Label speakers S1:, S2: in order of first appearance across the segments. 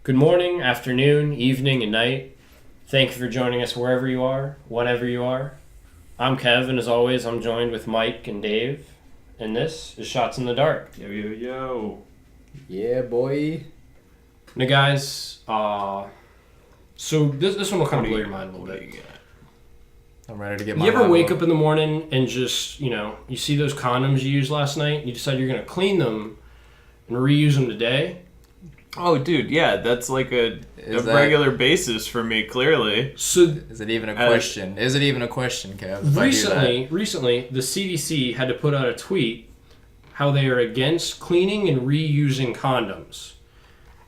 S1: Good morning, afternoon, evening, and night. Thank you for joining us wherever you are, whenever you are. I'm Kev, and as always, I'm joined with Mike and Dave, and this is Shots in the Dark.
S2: Yo, yo, yo.
S3: Yeah, boy.
S1: Now, guys, so this one will kind of blow your mind a little bit.
S3: I'm ready to get my
S1: You ever
S3: mind
S1: wake
S3: blown.
S1: up in the morning and just, you see those condoms you used last night, and you decide you're going to clean them and reuse them today?
S2: Oh, dude, yeah, that's like a regular basis for me, clearly.
S1: So
S3: Is it even a question? Is it even a question, Kev? if I do that?
S1: Recently, the CDC had to put out a tweet how they are against cleaning and reusing condoms.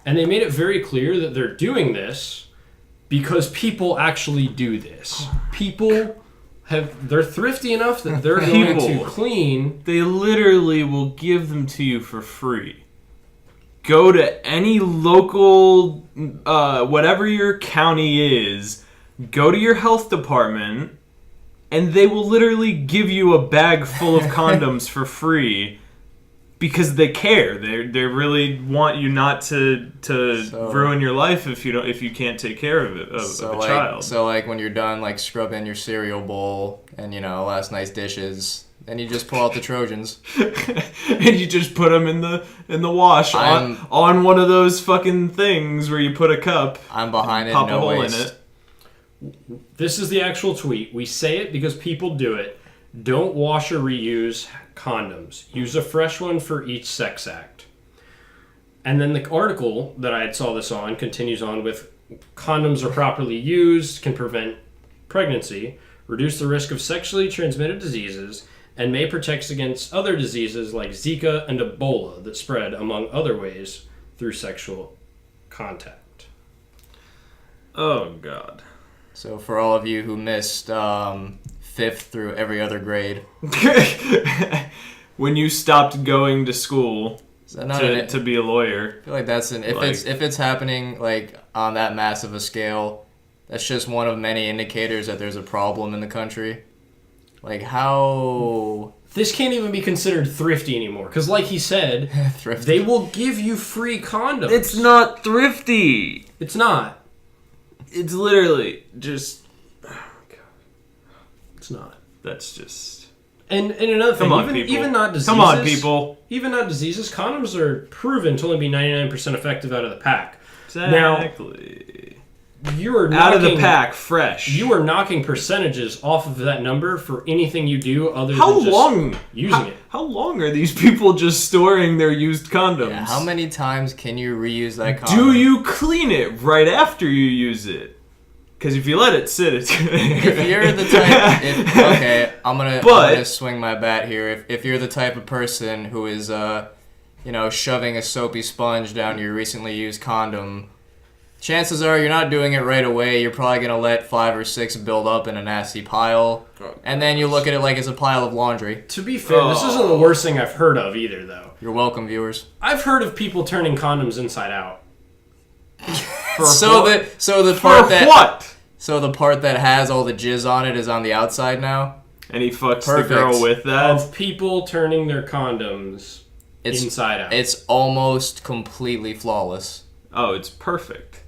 S1: And they made it very clear that they're doing this because people actually do this. They're thrifty enough that they're going to clean.
S2: They literally will give them to you for free. Go to any local, whatever your county is, go to your health department, and they will literally give you a bag full of condoms for free because they care. They really want you not to ruin your life if you can't take care of it of a child.
S3: So like when you're done like scrubbing your cereal bowl and last night's dishes, then you just pull out the Trojans
S2: and you just put them in the wash on one of those fucking things where you put a cup.
S3: I'm behind it.
S2: Pop
S3: No
S2: a hole
S3: waste.
S2: in it.
S1: This is the actual tweet. We say it because people do it. Don't wash or reuse condoms. Use a fresh one for each sex act. And then the article that I saw this on continues on with condoms are properly used, can prevent pregnancy, reduce the risk of sexually transmitted diseases, and may protect against other diseases like Zika and Ebola that spread, among other ways, through sexual contact.
S2: Oh, God.
S3: So for all of you who missed 5th through every other grade,
S2: when you stopped going to school
S3: is that not
S2: to be a lawyer.
S3: I feel like that's if it's happening like on that massive a scale, that's just one of many indicators that there's a problem in the country. Like how
S1: This can't even be considered thrifty anymore, because like he said,
S3: thrifty.
S1: they will give you free condoms.
S2: It's not thrifty.
S1: It's not.
S2: It's literally just... Oh, God.
S1: It's not.
S2: That's just...
S1: And another thing,
S2: Come on, people.
S1: even not diseases.
S2: Come on, people.
S1: Even not diseases, condoms are proven to only be 99% effective out of the pack.
S2: Exactly.
S1: You are
S2: out of the pack, fresh.
S1: You are knocking percentages off of that number for anything you do other
S2: How
S1: than just
S2: long?
S1: using it.
S2: How long are these people just storing their used condoms?
S3: Yeah, how many times can you reuse that condom?
S2: Do you clean it right after you use it? Because if you let it sit, it's
S3: If you're the type, I'm gonna swing my bat here. If you're the type of person who is, shoving a soapy sponge down your recently used condom, chances are you're not doing it right away. You're probably gonna let 5 or 6 build up in a nasty pile, and then you look at it like it's a pile of laundry.
S1: To be fair, this isn't the worst thing I've heard of either, though.
S3: You're welcome, viewers.
S1: I've heard of people turning condoms inside out.
S3: So the part that has all the jizz on it is on the outside now.
S2: And he fucks
S3: Perfect.
S2: the girl with that.
S1: Of people turning their condoms inside out.
S3: It's almost completely flawless.
S2: Oh, it's perfect.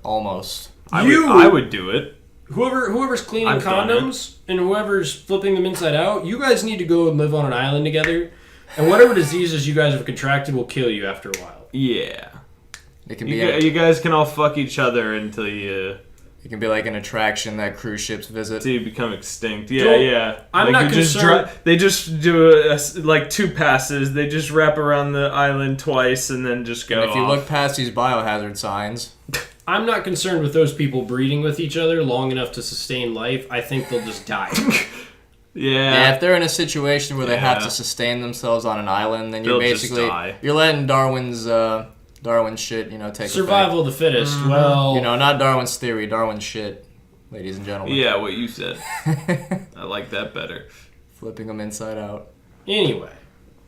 S3: Almost.
S2: I would do it.
S1: Whoever's cleaning
S2: I've done
S1: condoms and whoever's flipping them inside out, you guys need to go and live on an island together. And whatever diseases you guys have contracted will kill you after a while.
S2: Yeah.
S3: It can
S2: You guys can all fuck each other until you...
S3: It can be like an attraction that cruise ships visit.
S2: Until you become extinct. Yeah.
S1: I'm not concerned.
S2: They just do 2 passes. They just wrap around the island twice and then just go
S3: And if you
S2: off.
S3: look past these biohazard signs...
S1: I'm not concerned with those people breeding with each other long enough to sustain life. I think they'll just die.
S3: Yeah, if they're in a situation where they have to sustain themselves on an island, then you're letting Darwin's shit, take
S1: Survival of the fittest. Well,
S3: not Darwin's theory, Darwin's shit, ladies and gentlemen.
S2: Yeah, what you said. I like that better.
S3: Flipping them inside out.
S1: Anyway.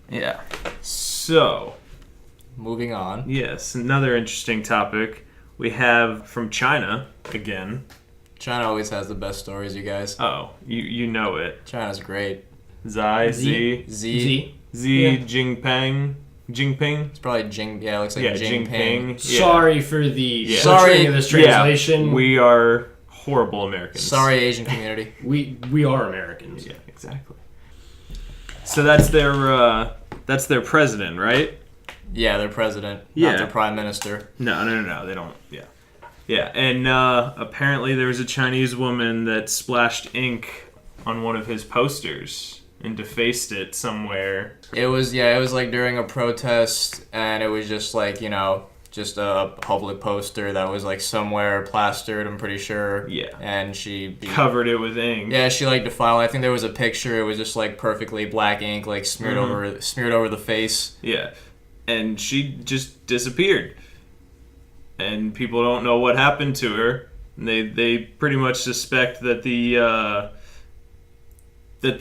S2: Yeah. So,
S3: moving on.
S2: Yes, another interesting topic. We have from China again.
S3: China always has the best stories, you guys.
S2: Oh, you know it.
S3: China's great.
S2: Xi
S1: Z.
S2: Jinping. Jinping.
S3: It's probably it looks like
S2: Jinping.
S3: Yeah.
S1: Sorry for the
S3: Sorry
S1: of this translation.
S2: Yeah, we are horrible Americans.
S3: Sorry, Asian community.
S1: We are Americans.
S2: Yeah, exactly. So that's their president, right?
S3: Yeah, their president,
S2: Yeah.
S3: not their prime minister.
S2: No, they don't. Yeah. Yeah, and apparently there was a Chinese woman that splashed ink on one of his posters and defaced it somewhere.
S3: It was like during a protest, and it was just like, just a public poster that was like somewhere plastered, I'm pretty sure.
S2: Yeah.
S3: And she
S2: covered it with ink.
S3: Yeah, she like defiled. I think there was a picture. It was just like perfectly black ink, like smeared over the face.
S2: Yeah. And she just disappeared. And people don't know what happened to her. They pretty much suspect that the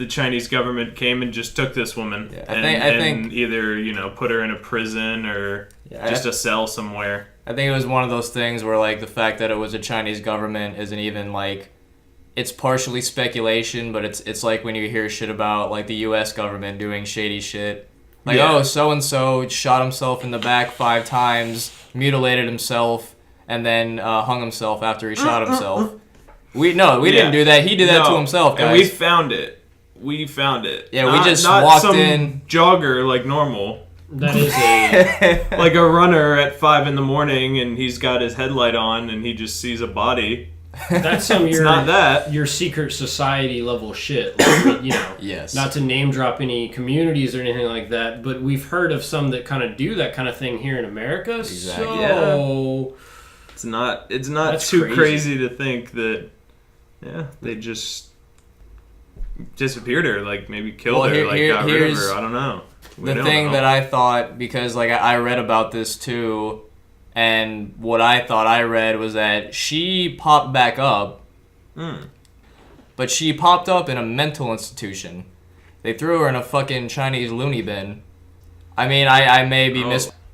S2: Chinese government came and just took this woman I think either put her in a prison or just a cell somewhere.
S3: I think it was one of those things where like the fact that it was a Chinese government isn't even like, it's partially speculation, but it's like when you hear shit about like the U.S. government doing shady shit. Like, so-and-so shot himself in the back 5 times, mutilated himself, and then hung himself after he shot himself. We didn't do that. He did that to himself, guys.
S2: And we found it. Yeah,
S3: we just
S2: not
S3: walked
S2: some
S3: in.
S2: Jogger like normal.
S1: That is a...
S2: like a runner at 5 a.m. and he's got his headlight on and he just sees a body.
S1: That's some
S2: your
S1: secret society level shit. Like,
S3: yes.
S1: Not to name drop any communities or anything like that, but we've heard of some that kind of do that kind of thing here in America.
S3: Exactly.
S1: So
S2: it's not too crazy to think that they just disappeared her, like maybe killed her, got rid of her. I don't know.
S3: The thing that I thought, because like I read about this too. And what I thought I read was that she popped back up, but she popped up in a mental institution. They threw her in a fucking Chinese loony bin. I mean, I may be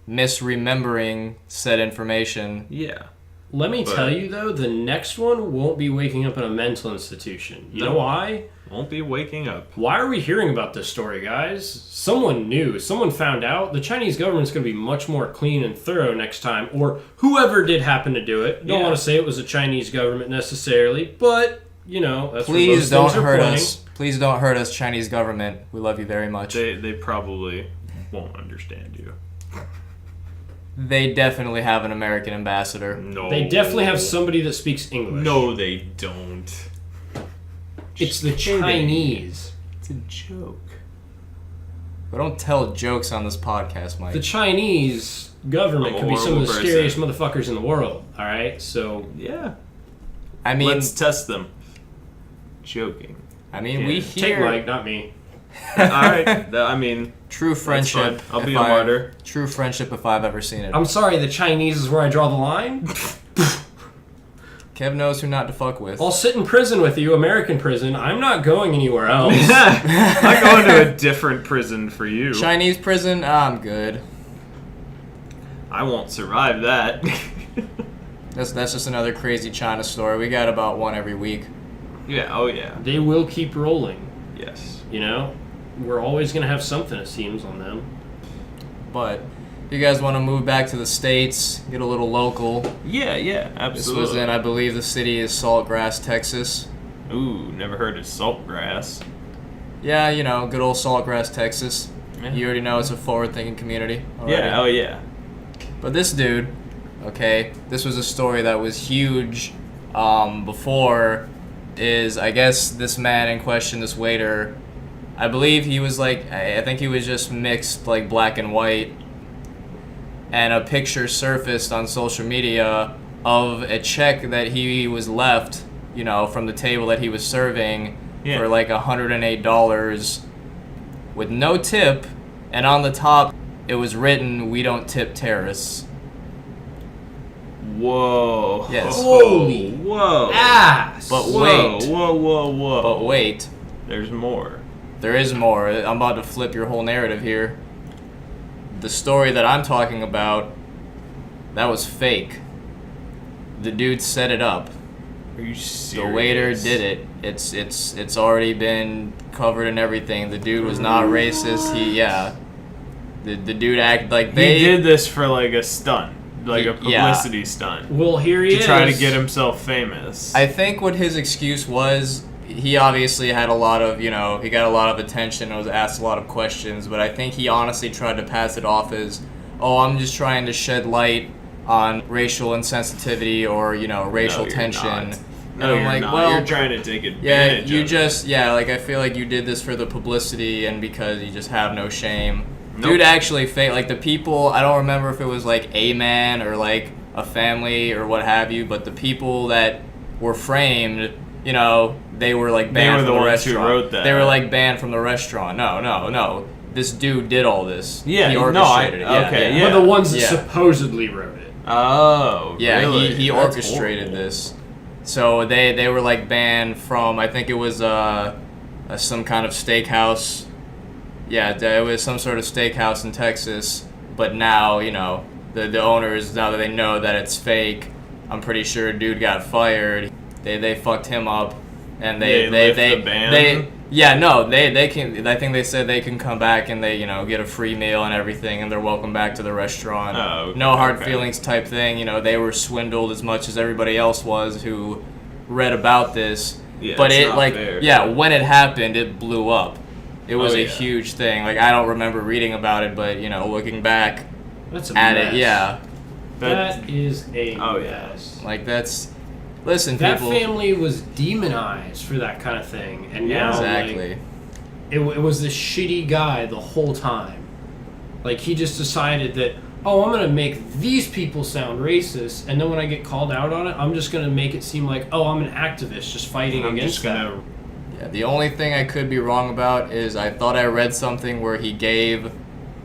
S3: misremembering said information.
S2: Yeah.
S1: Let me tell you, though, the next one won't be waking up in a mental institution. You know why?
S2: Won't be waking up.
S1: Why are we hearing about this story, guys? Someone knew. Someone found out. The Chinese government's going to be much more clean and thorough next time. Or whoever did happen to do it. Don't want to say it was a Chinese government necessarily, but, that's
S3: Please don't hurt us. Please don't hurt us, Chinese government. We love you very much.
S2: They probably won't understand you.
S3: They definitely have an American ambassador.
S2: No.
S1: They definitely have somebody that speaks English.
S2: No, they don't.
S1: It's the Chinese.
S2: It's a joke.
S3: But don't tell jokes on this podcast, Mike.
S1: The Chinese government could be some of the scariest motherfuckers in the world, alright? So...
S2: Yeah.
S3: I mean...
S2: Let's test them. Joking.
S3: I mean, we hear...
S1: Take Mike, not me.
S2: Alright, I mean...
S3: True friendship.
S2: I'll be a martyr.
S3: True friendship if I've ever seen it.
S1: I'm sorry, the Chinese is where I draw the line?
S3: Kev knows who not to fuck with.
S1: I'll sit in prison with you, American prison. I'm not going anywhere else.
S2: I'm going to a different prison for you.
S3: Chinese prison? I'm good.
S2: I won't survive that.
S3: That's just another crazy China story. We got about one every week.
S2: Yeah, oh yeah.
S1: They will keep rolling.
S2: Yes.
S1: We're always going to have something, it seems, on them.
S3: But if you guys want to move back to the States, get a little local.
S2: Yeah, absolutely.
S3: This was in, I believe the city is Saltgrass, Texas.
S2: Ooh, never heard of Saltgrass.
S3: Yeah, good old Saltgrass, Texas. Yeah. You already know it's a forward-thinking community already.
S2: Yeah, oh yeah.
S3: But this dude, this was a story that was huge before, I guess this man in question, this waiter, I believe he was I think he was just mixed black and white, and a picture surfaced on social media of a check that he was left, from the table that he was serving for $108 with no tip, and on the top it was written, "We don't tip terrorists."
S2: Whoa.
S3: Yes.
S1: Holy.
S2: Whoa.
S1: Ass.
S3: But
S2: Whoa.
S3: wait.
S2: Whoa.
S3: But wait.
S2: There's more.
S3: There is more. I'm about to flip your whole narrative here. The story that I'm talking about, that was fake. The dude set it up.
S2: Are you serious?
S3: The waiter did it. It's already been covered and everything. The dude was not racist. The dude act like
S2: He did this for like a stunt, like a publicity stunt.
S1: Well, here he is.
S2: To try to get himself famous.
S3: I think what his excuse was, he obviously had a lot of, he got a lot of attention and was asked a lot of questions, but I think he honestly tried to pass it off as, oh, I'm just trying to shed light on racial insensitivity or, racial tension.
S2: Not.
S3: No,
S2: you're
S3: like,
S2: not.
S3: well,
S2: You're trying to take advantage
S3: like, I feel like you did this for the publicity and because you just have no shame.
S2: Nope.
S3: Dude actually like, the people, I don't remember if it was, like, a man or, like, a family or what have you, but the people that were framed, they were, like, banned from the restaurant.
S2: Who wrote that.
S3: They were, like, banned from the restaurant. No. This dude did all this.
S2: Yeah,
S3: he orchestrated it.
S1: Okay, yeah. But the ones that supposedly wrote it.
S2: Oh,
S3: yeah,
S2: really?
S3: he orchestrated this. So they were like banned from, I think it was some kind of steakhouse. Yeah, it was some sort of steakhouse in Texas. But now, the owners, now that they know that it's fake, I'm pretty sure dude got fired. They fucked him up, and they
S2: the ban?
S3: they can. I think they said they can come back and they get a free meal and everything, and they're welcome back to the restaurant.
S2: Oh, okay,
S3: no hard feelings type thing. They were swindled as much as everybody else was who read about this.
S2: Yeah,
S3: but
S2: it's
S3: it
S2: not fair.
S3: when it happened, it blew up. It was a
S2: yeah.
S3: huge thing. Like, I don't remember reading about it, but looking back
S1: That's a
S3: at
S1: mess.
S3: it, yeah,
S1: That is a
S2: Oh,
S1: mess.
S3: like that's. Listen,
S1: That
S3: people.
S1: family was demonized for that kind of thing, and now
S3: Exactly.
S1: like, it was this shitty guy the whole time. Like, he just decided that, oh, I'm gonna make these people sound racist, and then when I get called out on it, I'm just gonna make it seem like, oh, I'm an activist just fighting against that.
S3: Yeah, the only thing I could be wrong about is I thought I read something where he gave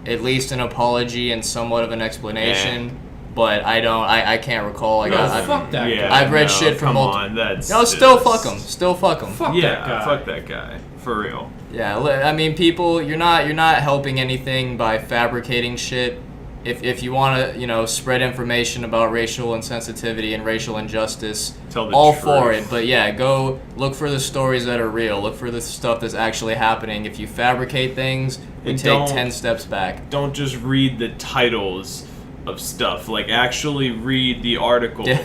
S3: at least an apology and somewhat of an explanation, but I can't recall. Like,
S1: Fuck that guy.
S3: I've read shit from
S2: come
S3: multiple.
S2: on, that's
S3: No, still fuck him. Still fuck him.
S1: Fuck
S2: yeah,
S1: that guy.
S2: fuck that guy for real.
S3: Yeah, I mean, people, you're not helping anything by fabricating shit. If you want to, spread information about racial insensitivity and racial injustice,
S2: Tell the
S3: all
S2: truth.
S3: for it. But yeah, go look for the stories that are real. Look for the stuff that's actually happening. If you fabricate things, we
S2: And
S3: take
S2: don't-
S3: 10 steps back.
S2: Don't just read the titles of stuff. Like, actually read the article.
S3: Yeah.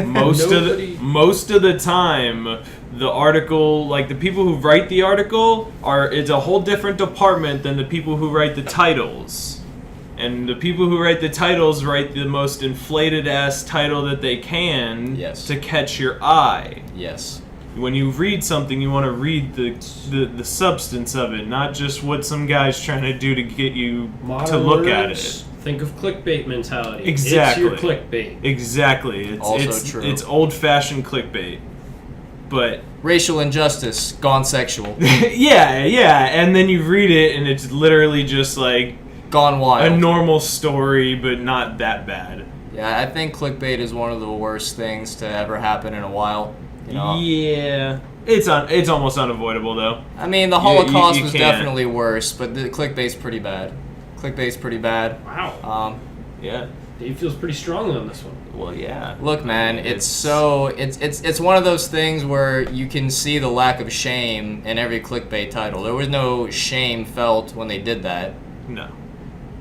S2: most of the time, the article, like the people who write the article it's a whole different department than the people who write the titles. And the people who write the titles write the most inflated ass title that they can
S3: Yes.
S2: to catch your eye.
S3: Yes.
S2: When you read something, you want to read the substance of it, not just what some guy's trying to do to get you to look at it.
S1: Think of clickbait mentality.
S2: Exactly.
S1: It's your clickbait.
S2: Exactly.
S3: Also true.
S2: It's old-fashioned clickbait. But
S3: Racial injustice gone sexual.
S2: yeah, and then you read it and it's literally just like
S3: Gone wild.
S2: a normal story, but not that bad.
S3: Yeah, I think clickbait is one of the worst things to ever happen in a while.
S2: Yeah. It's almost unavoidable though.
S3: I mean, the Holocaust
S2: you
S3: was
S2: can't.
S3: definitely worse, but the clickbait's pretty bad. Clickbait's pretty bad.
S1: Wow.
S2: Yeah.
S1: Dave feels pretty strongly on this one.
S2: Well, yeah.
S3: Look, man, it's one of those things where you can see the lack of shame in every clickbait title. There was no shame felt when they did that.
S2: No.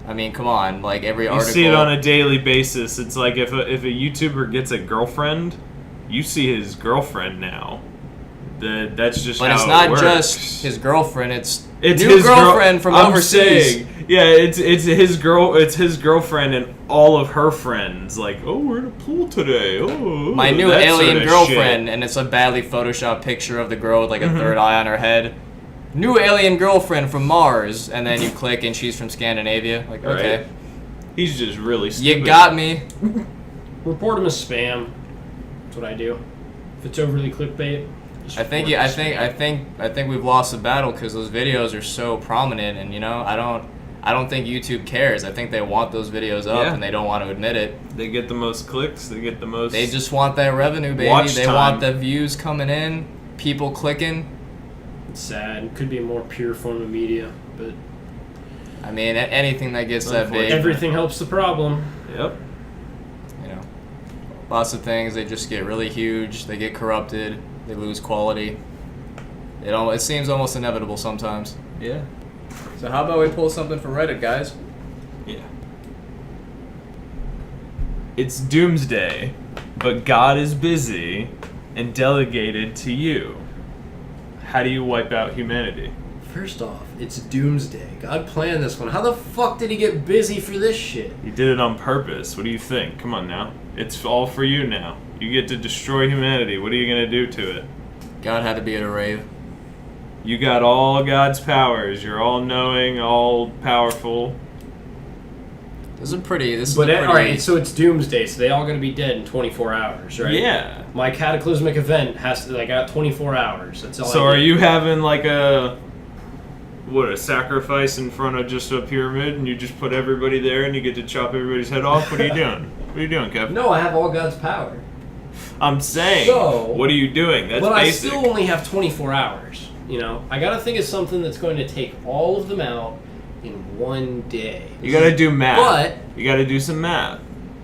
S3: I mean, come on, like every
S2: You
S3: article.
S2: see it on a daily basis. It's like if a YouTuber gets a girlfriend, you see his girlfriend now. That's just
S3: But
S2: how
S3: it's not
S2: it works.
S3: just his girlfriend. It's new
S2: his
S3: girlfriend from
S2: I'm
S3: overseas.
S2: saying, yeah, it's his girl. It's his girlfriend and all of her friends. Like, oh, we're in a pool today. Oh,
S3: My new
S2: that
S3: alien
S2: sort of
S3: girlfriend,
S2: shit.
S3: and it's a badly photoshopped picture of the girl with like a third eye on her head. New alien girlfriend from Mars, and then you click and she's from Scandinavia. Like, okay,
S2: Right. He's just really stupid.
S3: you got me.
S1: Report him as spam. That's what I do. If it's overly clickbait, just
S3: I think
S1: report
S3: yeah,
S1: it as spam.
S3: I think we've lost the battle because those videos are so prominent, and I don't think YouTube cares. I think they want those videos up,
S2: Yeah.
S3: and they don't want to admit it.
S2: They get the most clicks. They get the most.
S3: They just want that revenue, baby.
S2: Watch
S3: They
S2: time.
S3: want the views coming in, people clicking.
S1: It's sad. It could be a more pure form of media, but
S3: I mean, anything that gets that big.
S1: everything helps the problem.
S2: Yep.
S3: Lots of things, they just get really huge, they get corrupted, they lose quality. It seems almost inevitable sometimes.
S2: Yeah.
S3: So how about we pull something from Reddit, guys?
S2: It's doomsday, but God is busy and delegated to you. How do you wipe out humanity?
S1: First off, it's doomsday. God planned this one. How the fuck did he get busy for this shit?
S2: He did it on purpose. What do you think? Come on now. It's all for you now. You get to destroy humanity. What are you going to do to it?
S3: God had to be at a rave.
S2: You got all God's powers. You're all knowing, all powerful.
S1: Alright, so it's doomsday, so they all gonna be dead in 24 hours, right?
S2: Yeah.
S1: My cataclysmic event has to, I got 24 hours. That's all.
S2: So are you having like a sacrifice in front of just a pyramid, and you just put everybody there, and you get to chop everybody's head off? What are you doing? What are you doing, Kev?
S1: No, I have all God's power.
S2: I'm saying.
S1: So,
S2: what are you doing? That's basic.
S1: I still only have 24 hours. You know, I gotta think of something that's going to take all of them out in one day.
S2: You gotta do math.
S1: But
S2: you gotta do some math.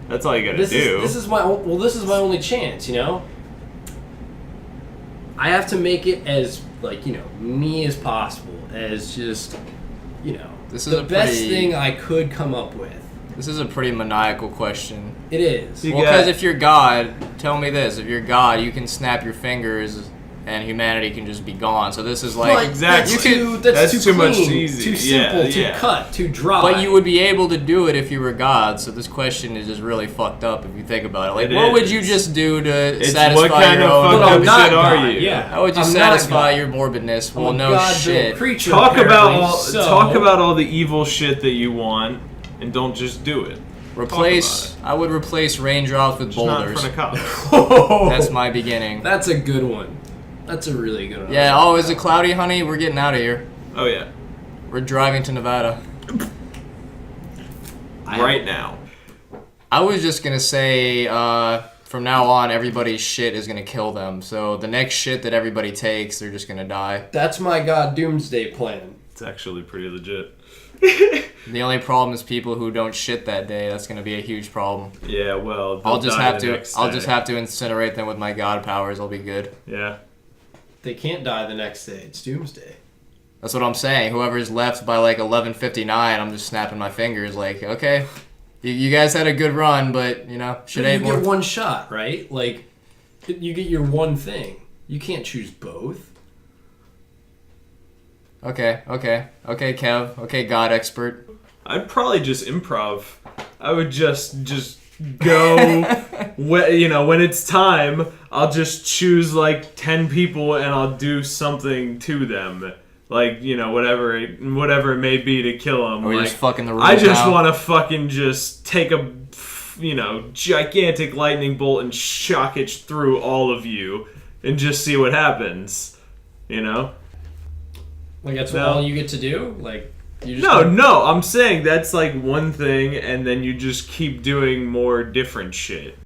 S2: That's all you gotta do.
S1: This is my only chance. You know, I have to make it as me as possible, as just
S3: this is
S1: the best thing I could come up with.
S3: This is a pretty maniacal question.
S1: It is.
S3: Well, because if you're God, tell me this: if you're God, you can snap your fingers and humanity can just be gone. So this is like
S1: but
S2: exactly.
S1: That's too
S2: much
S1: clean,
S2: easy.
S1: Too simple, too cut, too dry.
S3: But you would be able to do it if you were God. So this question is just really fucked up if you think about it. Like, what would you just do to satisfy
S2: what kind
S3: your
S2: of
S3: own?
S2: fucked up shit are you?
S1: Yeah.
S3: How would you satisfy your morbidness? Well, no shit.
S1: Creature,
S2: talk about all the evil shit that you want, and don't just do it.
S3: I would replace raindrops with boulders.
S2: Not in front of cops.
S3: That's my beginning.
S1: That's a good one. That's a really good one.
S3: Yeah, oh, is it cloudy, honey? We're getting out of here.
S2: Oh, yeah.
S3: We're driving to Nevada.
S2: Right now.
S3: I was just going to say, from now on, everybody's shit is going to kill them. So the next shit that everybody takes, they're just going to die.
S1: That's my God doomsday plan.
S2: It's actually pretty legit.
S3: The only problem is people who don't shit that day. That's going to be a huge problem.
S2: Yeah, well,
S3: I'll just have to incinerate them with my God powers. I'll be good.
S2: Yeah.
S1: They can't die the next day. It's doomsday.
S3: That's what I'm saying. Whoever's left by like 11:59, I'm just snapping my fingers. Like, okay, you guys had a good run, but shit ain't
S1: more. You get one shot, right? Like, you get your one thing. You can't choose both.
S3: Okay, Kev. Okay, God expert.
S2: I'd probably just improv. I would just go. When it's time, I'll just choose like 10 people and I'll do something to them, like whatever it may be to kill them.
S3: Or
S2: like,
S3: just fucking the rules.
S2: I just want to fucking just take a gigantic lightning bolt and shock it through all of you and just see what happens.
S1: Like that's all you get to do? Like you just
S2: No, I'm saying that's like one thing and then you just keep doing more different shit.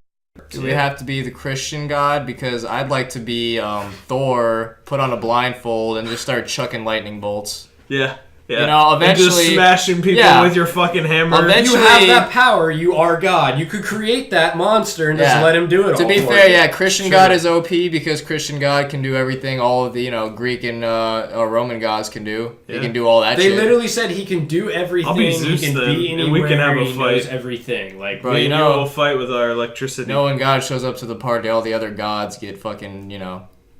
S3: Do we have to be the Christian God? Because I'd like to be Thor, put on a blindfold and just start chucking lightning bolts.
S2: Yeah.
S3: Eventually,
S2: and just smashing people with your fucking hammer.
S3: Eventually,
S1: you have that power. You are God. You could create that monster and just let him do it.
S3: To be fair, Christian God is OP because Christian God can do everything all of the Greek and Roman gods can do. Yeah. He can do all that.
S1: They literally said he can do everything.
S2: I'll be Zeus,
S1: he can be anywhere.
S2: And we can have a fight.
S1: Knows everything. Like,
S2: bro, we'll fight with our electricity.
S3: When God shows up to the party, all the other gods get fucking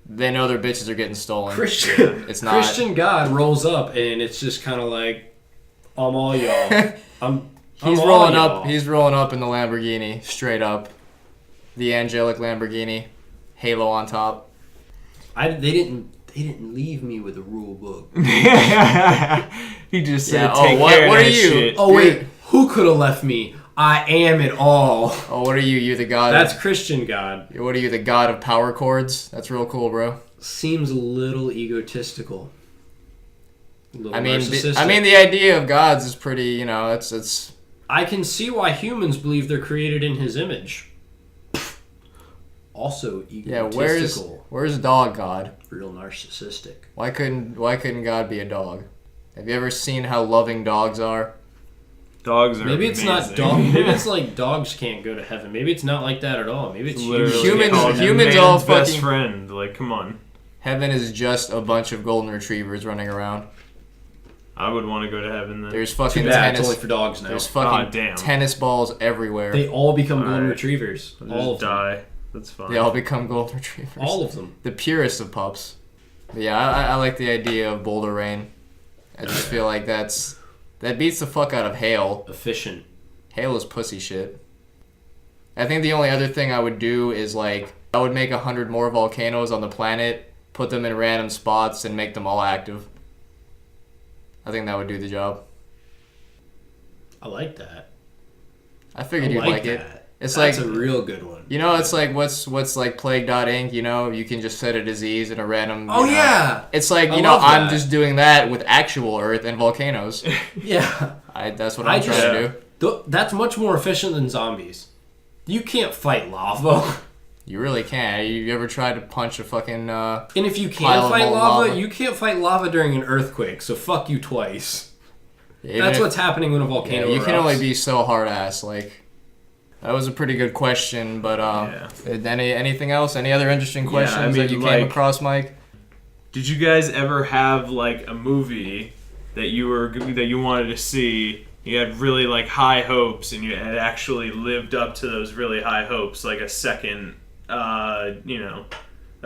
S3: They know their bitches are getting stolen. It's not.
S1: Christian God rolls up and it's just kind of like, I'm all y'all.
S3: He's rolling up in the Lamborghini, straight up. The angelic Lamborghini, halo on top.
S1: They didn't leave me with a rule book.
S2: He just said, "Take care
S3: what
S2: of that
S3: are you?
S2: shit."
S1: Oh wait, who could have left me? I am it all.
S3: Oh, what are you? You the god?
S1: That's Christian God.
S3: What are you, the god of power chords? That's real cool, bro.
S1: Seems a little egotistical.
S3: I mean, the idea of gods is pretty. It's.
S1: I can see why humans believe they're created in His image. Also egotistical.
S3: Yeah, where's dog God?
S1: Real narcissistic.
S3: Why couldn't God be a dog? Have you ever seen how loving dogs are?
S2: Dogs are
S1: Maybe it's
S2: amazing.
S1: not dog. Maybe it's like dogs can't go to heaven. Maybe it's not like that at all. Maybe it's
S3: humans all fucking
S2: best friend. Like, come on.
S3: Heaven is just a bunch of golden retrievers running around.
S2: I would want to go to heaven then.
S3: There's
S1: Too
S3: fucking
S1: bad, it's
S3: tennis.
S1: only for dogs now.
S3: There's fucking
S2: damn.
S3: tennis balls everywhere.
S1: They all become golden
S2: Alright.
S1: retrievers.
S2: I'll
S1: All of
S2: just
S1: them.
S2: die. That's fine.
S3: They all become golden retrievers.
S1: All of them.
S3: The purest of pups. But yeah, I like the idea of Boulder Rain. I just feel like that beats the fuck out of hail.
S1: Efficient.
S3: Hail is pussy shit. I think the only other thing I would do is like I would make 100 more volcanoes on the planet, put them in random spots, and make them all active. I think that would do the job.
S1: I like that.
S3: I figured you'd like it. It's
S1: That's
S3: like
S1: a real good one.
S3: you know, it's like what's like Plague.Inc. You know, you can just set a disease in a random.
S1: Oh
S3: you know,
S1: yeah.
S3: It's like
S1: I
S3: you know,
S1: love
S3: I'm
S1: that.
S3: just doing that with actual Earth and volcanoes.
S1: Yeah.
S3: That's what I'm trying to do.
S1: That's much more efficient than zombies. You can't fight lava.
S3: You really can't. You ever tried to punch a fucking?
S1: And if you
S3: Pile
S1: can
S3: of
S1: fight
S3: molten
S1: lava,
S3: lava.
S1: you can't fight lava during an earthquake. So fuck you twice.
S3: Even
S1: That's
S3: if-
S1: what's happening when a volcano
S3: You can
S1: erupts.
S3: only be so hard ass. Like, that was a pretty good question, but anything else? Any other interesting questions
S2: I mean,
S3: that you
S2: like-
S3: came across, Mike?
S2: Did you guys ever have like a movie that you wanted to see? You had really like high hopes, and you had actually lived up to those really high hopes, like a second, a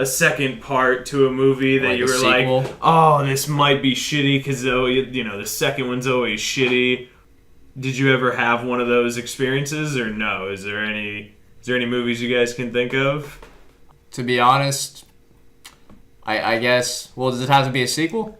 S2: second part to a movie that
S3: Like
S2: you
S3: a
S2: were
S3: sequel?
S2: like, oh, this might be shitty because the second one's always shitty. Did you ever have one of those experiences, or no? Is there any movies you guys can think of?
S3: To be honest, I guess. Well, does it have to be a sequel?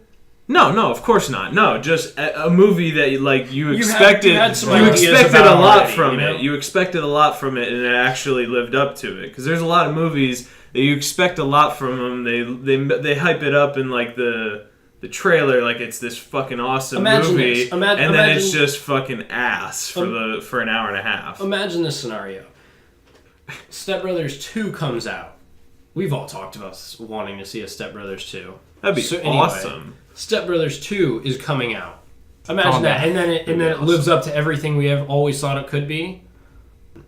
S2: No, of course not. No, just a movie that you expected.
S1: you had some
S2: You
S1: ideas
S2: expected
S1: about
S2: a lot
S1: already,
S2: from
S1: you know?
S2: it. You expected a lot from it, and it actually lived up to it. Because there's a lot of movies that you expect a lot from them. They hype it up in like the trailer like it's this fucking awesome
S1: Imagine
S2: movie,
S1: this.
S2: and then
S1: Imagine-
S2: it's just fucking ass for an hour and a half.
S1: Imagine this scenario. Step Brothers 2 comes out. We've all talked about wanting to see a Step Brothers 2.
S2: That'd be
S1: So anyway,
S2: awesome.
S1: Step Brothers 2 is coming out. Imagine
S3: Calm
S1: that,
S3: down.
S1: and then it lives up to everything we have always thought it could be.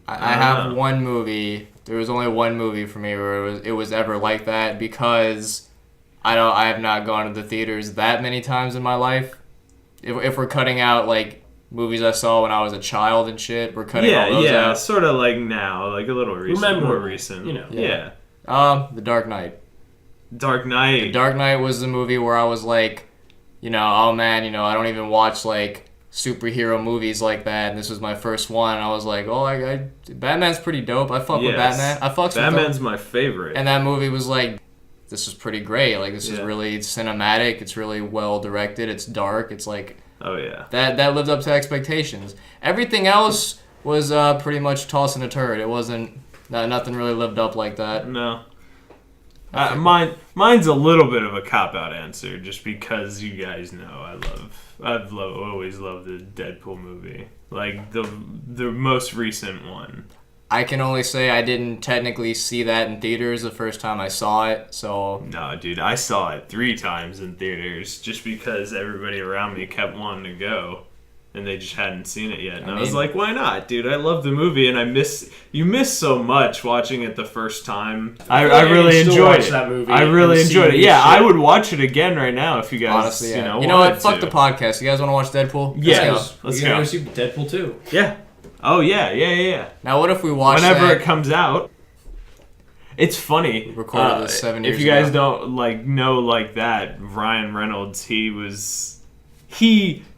S3: I have one movie. There was only one movie for me where it was ever like that because I have not gone to the theaters that many times in my life. If we're cutting out like movies I saw when I was a child and shit, we're cutting all those out.
S2: sort of like now, like a little recent, more recent.
S1: you know.
S2: Yeah.
S3: The Dark Knight.
S2: Dark Knight.
S3: The Dark Knight was the movie where I was like, oh man, I don't even watch like superhero movies like that. And this was my first one. And I was like, Batman's pretty dope. I fuck with Batman. I fucks with him.
S2: Batman's my favorite.
S3: And that movie was like, this is pretty great. Like this is really cinematic. It's really well directed. It's dark. It's like
S2: oh yeah.
S3: that lived up to expectations. Everything else was pretty much tossing a turd. It wasn't. Nothing really lived up like that.
S2: No. Mine's a little bit of a cop-out answer, just because you guys know I've always loved the Deadpool movie, like the most recent one.
S3: I can only say I didn't technically see that in theaters the first time I saw it, so...
S2: No, dude, I saw it 3 times in theaters, just because everybody around me kept wanting to go. And they just hadn't seen it yet. And I was like, why not, dude? I love the movie, and you miss so much watching it the first time. I really enjoyed it.
S1: That movie
S2: I really
S1: and
S2: enjoyed it.
S1: see
S2: Yeah,
S1: shit.
S2: I would watch it again right now if you guys,
S3: Honestly, yeah.
S2: you
S3: know
S2: wanted
S3: what? Fuck
S2: to.
S3: the podcast. You guys want to watch Deadpool?
S2: Yeah.
S3: Let's go.
S2: Let's
S1: We're gonna
S2: go.
S1: go see Deadpool 2.
S2: Yeah. Oh, yeah.
S3: Now, what if we watch
S2: Whenever
S3: that?
S2: it comes out. It's funny.
S3: We recorded this 7 years
S2: If you guys
S3: ago.
S2: don't know like that, Ryan Reynolds, he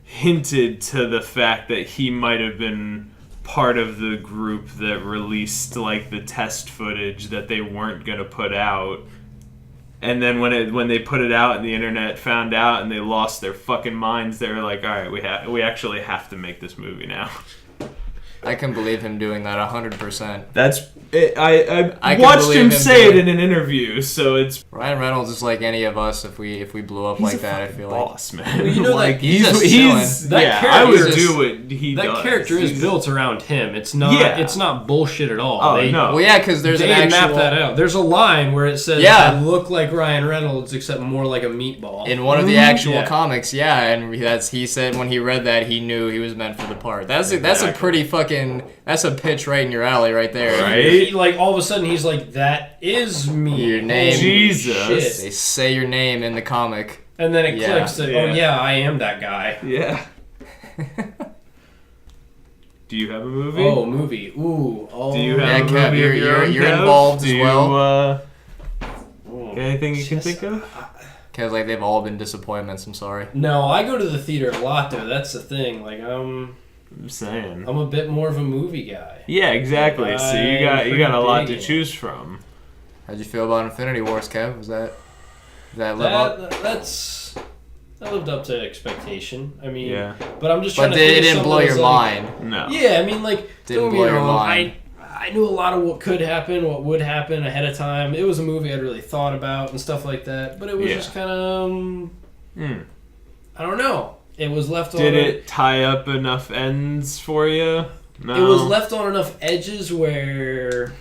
S2: hinted to the fact that he might have been part of the group that released like the test footage that they weren't going to put out. And then when they put it out and the internet found out and they lost their fucking minds, they were like, all right, we actually have to make this movie now.
S3: I can believe him doing that 100%.
S2: That's it. I
S3: I can
S2: watched
S3: believe
S2: him
S3: him
S2: say it
S3: doing-
S2: in an interview, so it's
S3: Ryan Reynolds is like any of us if we blew up like that. I feel like
S2: boss, man.
S1: you know,
S2: like
S1: like,
S3: he's just chilling.
S1: That
S2: yeah,
S1: character
S2: I would
S3: is-
S2: do what he does.
S1: That character is
S2: He's-
S1: built around him. It's not.
S2: Yeah.
S1: It's not bullshit at all.
S2: Oh
S1: They-
S2: no.
S3: Well, yeah, because there's
S1: They
S3: an
S1: map
S3: actual...
S1: that out. There's a line where it says,
S3: Yeah.
S1: "I look like Ryan Reynolds, except more like a meatball."
S3: In one of the actual
S1: Yeah.
S3: comics, yeah, and he said when he read that he knew he was meant for the part. That's a
S2: Exactly.
S3: pretty fucking a pitch right in your alley right there.
S2: Right?
S1: He, like all of a sudden he's like, "That is me."
S3: Your name.
S2: Jesus.
S1: Shit.
S3: They say your name in the comic.
S1: And then it clicks that, oh yeah, I am that guy.
S2: Yeah. Do you have a movie?
S1: Oh, movie. Ooh. Oh.
S2: Do you have a movie of your own,
S3: you're
S2: Kev?
S3: involved as well.
S2: Anything you can think of?
S3: Because like they've all been disappointments. I'm sorry.
S1: No, I go to the theater a lot though. That's the thing. Like I'm
S2: saying.
S1: I'm a bit more of a movie guy.
S2: Yeah, exactly. So you got a lot to choose from.
S3: How'd you feel about Infinity Wars, Kev? Did that live up?
S1: That lived up to expectation. I mean,
S2: yeah.
S1: But I'm just trying to.
S3: But it didn't blow your mind.
S2: No.
S1: Yeah, I mean, like,
S3: Didn't blow your mind.
S1: I knew a lot of what could happen, what would happen ahead of time. It was a movie I'd really thought about and stuff like that. But it was just kind of, I don't know. It was left on.
S2: Did it tie up enough ends for you? No.
S1: It was left on enough edges where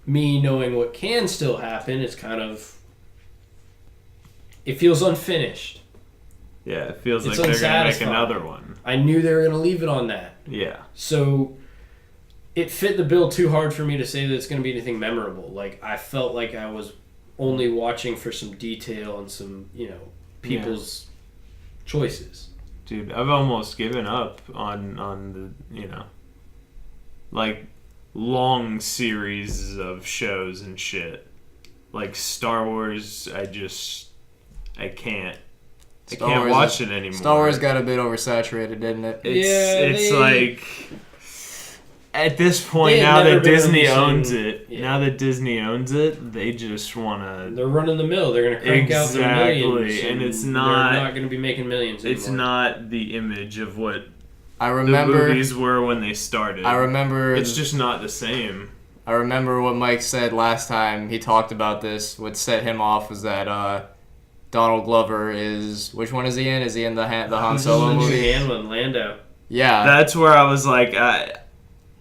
S1: me knowing what can still happen is kind of. It feels unfinished.
S2: Yeah, it feels like they're going to make another one.
S1: I knew they were going to leave it on that.
S2: Yeah.
S1: So it fit the bill too hard for me to say that it's going to be anything memorable. Like, I felt like I was only watching for some detail and some, people's choices.
S2: Dude, I've almost given up on the, like, long series of shows and shit. Like Star Wars, I can't. I can't watch it anymore.
S3: Star Wars got a bit oversaturated, didn't it?
S2: It's like at this point now that Disney owns it. Yeah. Now that Disney owns it, they just want to.
S1: They're running the mill. They're going to crank out their millions,
S2: and it's not.
S1: They're not going to be making millions anymore.
S2: It's not the image of what
S3: I remember
S2: the movies were when they started.
S3: I remember
S2: it's just not the same.
S3: I remember what Mike said last time he talked about this. What set him off was that Donald Glover is... Which one is he in? Is he in the Han Solo movie?
S1: Lando.
S3: Yeah.
S2: That's where I was like,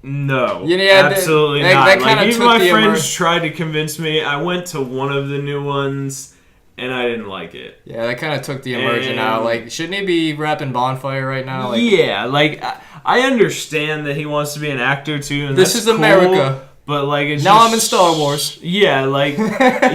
S2: no.
S3: Yeah,
S2: absolutely not. Like, even my friends tried to convince me. I went to one of the new ones, and I didn't like it.
S3: Yeah, that kind of took the immersion out. Like, shouldn't he be rapping Bonfire right now? Like,
S2: yeah, like, I understand that he wants to be an actor, too, and
S3: this is cool. America.
S2: But like it's
S3: now I'm in Star Wars.
S2: Yeah, like